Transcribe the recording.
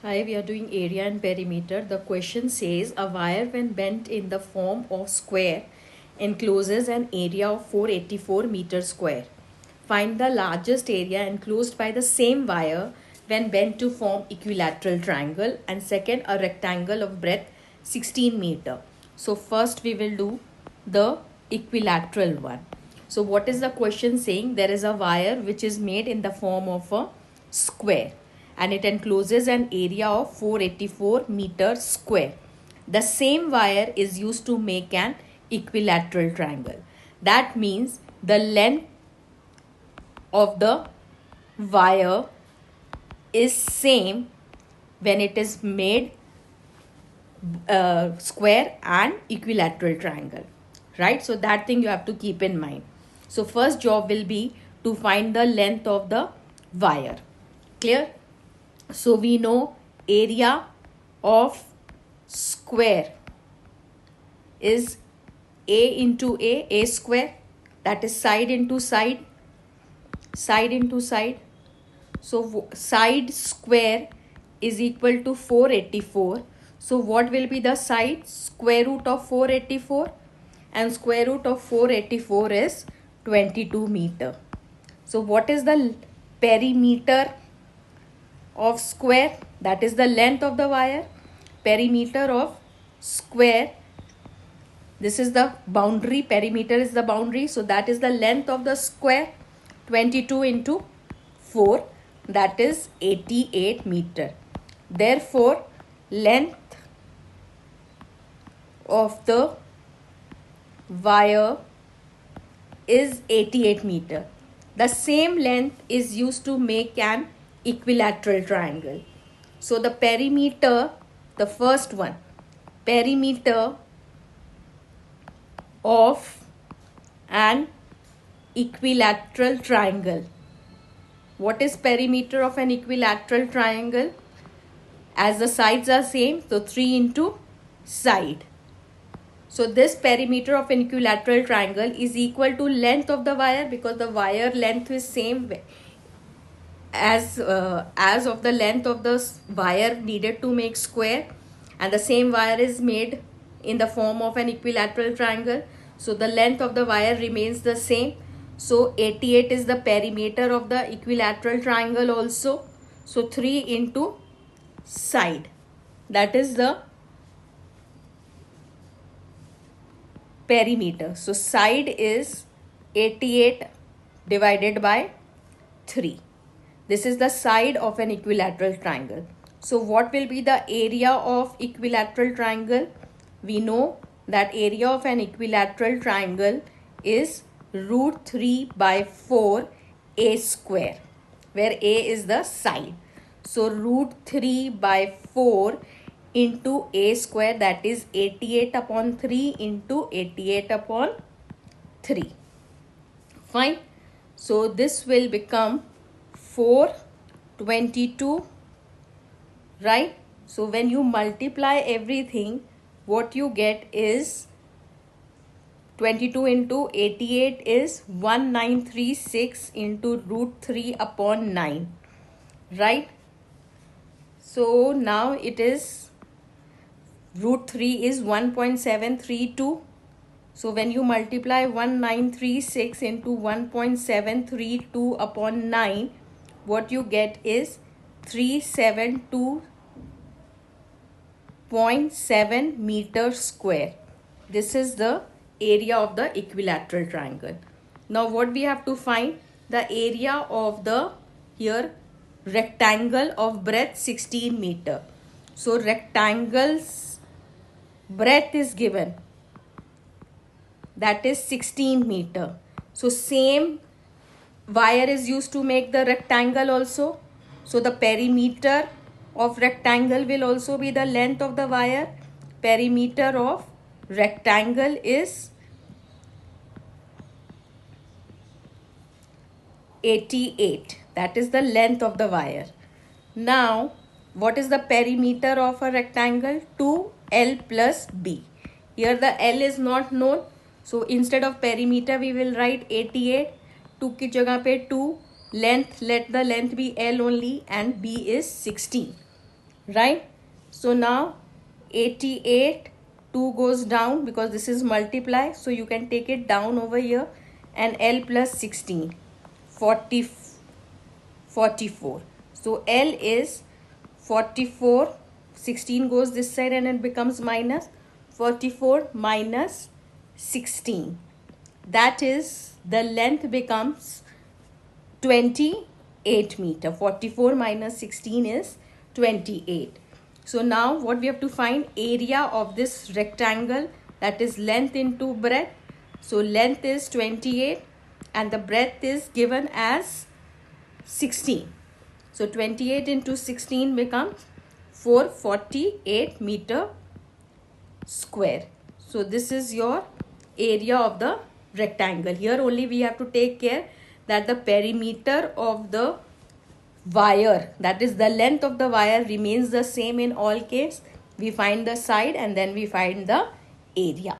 Hi, we are doing area and perimeter. The question says a wire when bent in the form of square encloses an area of 484 meters square. Find the largest area enclosed by the same wire when bent to form equilateral triangle, and second a rectangle of breadth 16 meter. So first we will do the equilateral one. So what is the question saying? There is a wire which is made in the form of a square and it encloses an area of 484 meters square. The same wire is used to make an equilateral triangle. That means the length of the wire is same when it is made square and equilateral triangle, right? So that thing you have to keep in mind. So first job will be to find the length of the wire. Clear? So we know area of square is a into a square, that is side into side, side into side. So side square is equal to 484. So what will be the side? Square root of 484, and square root of 484 is 22 meter. So what is the perimeter of square? That is the length of the wire. Perimeter of square, this is the boundary, perimeter is the boundary, so that is the length of the square. 22 into 4, that is 88 meter. Therefore length of the wire is 88 meter. The same length is used to make an equilateral triangle. So the perimeter, the first one, perimeter of an equilateral triangle. What is perimeter of an equilateral triangle? As the sides are same, so 3 into side. So this perimeter of an equilateral triangle is equal to length of the wire, because the wire length is same as of the length of the wire needed to make square, and the same wire is made in the form of an equilateral triangle. So the length of the wire remains the same. So 88 is the perimeter of the equilateral triangle also. So 3 into side, that is the perimeter. So side is 88 divided by 3. This is the side of an equilateral triangle. So what will be the area of equilateral triangle? We know that area of an equilateral triangle is root 3 by 4 a square, where a is the side. So root 3 by 4 into a square, that is 88 upon 3 into 88 upon 3. Fine. So this will become 422, right? So when you multiply everything, what you get is 22 into 88 is 1936 into root 3 upon 9, right? So now it is root 3 is 1.732. So when you multiply 1936 into 1.732 upon 9, what you get is 372.7 meters square. This is the area of the equilateral triangle. Now what we have to find? The area of the here rectangle of breadth 16 meter. So rectangle's breadth is given, that is 16 meter. So same wire is used to make the rectangle also. So the perimeter of rectangle will also be the length of the wire. Perimeter of rectangle is 88. That is the length of the wire. Now, what is the perimeter of a rectangle? 2L plus B. Here the L is not known. So instead of perimeter, we will write 88. 2 की जगह पे 2. Length, let the length be L only, and B is 16. right? So now 88, 2 goes down because this is multiply, so you can take it down over here, and L plus 16, 44. So L is 44, 16 goes this side and it becomes minus 44 minus 16. That is, the length becomes 28 meter. 44 minus 16 is 28. So now what we have to find? Area of this rectangle, that is length into breadth. So length is 28 and the breadth is given as 16. So 28 into 16 becomes 448 meter square. So this is your area of the rectangle. Here only we have to take care that the perimeter of the wire, that is the length of the wire, remains the same in all case. We find the side and then we find the area.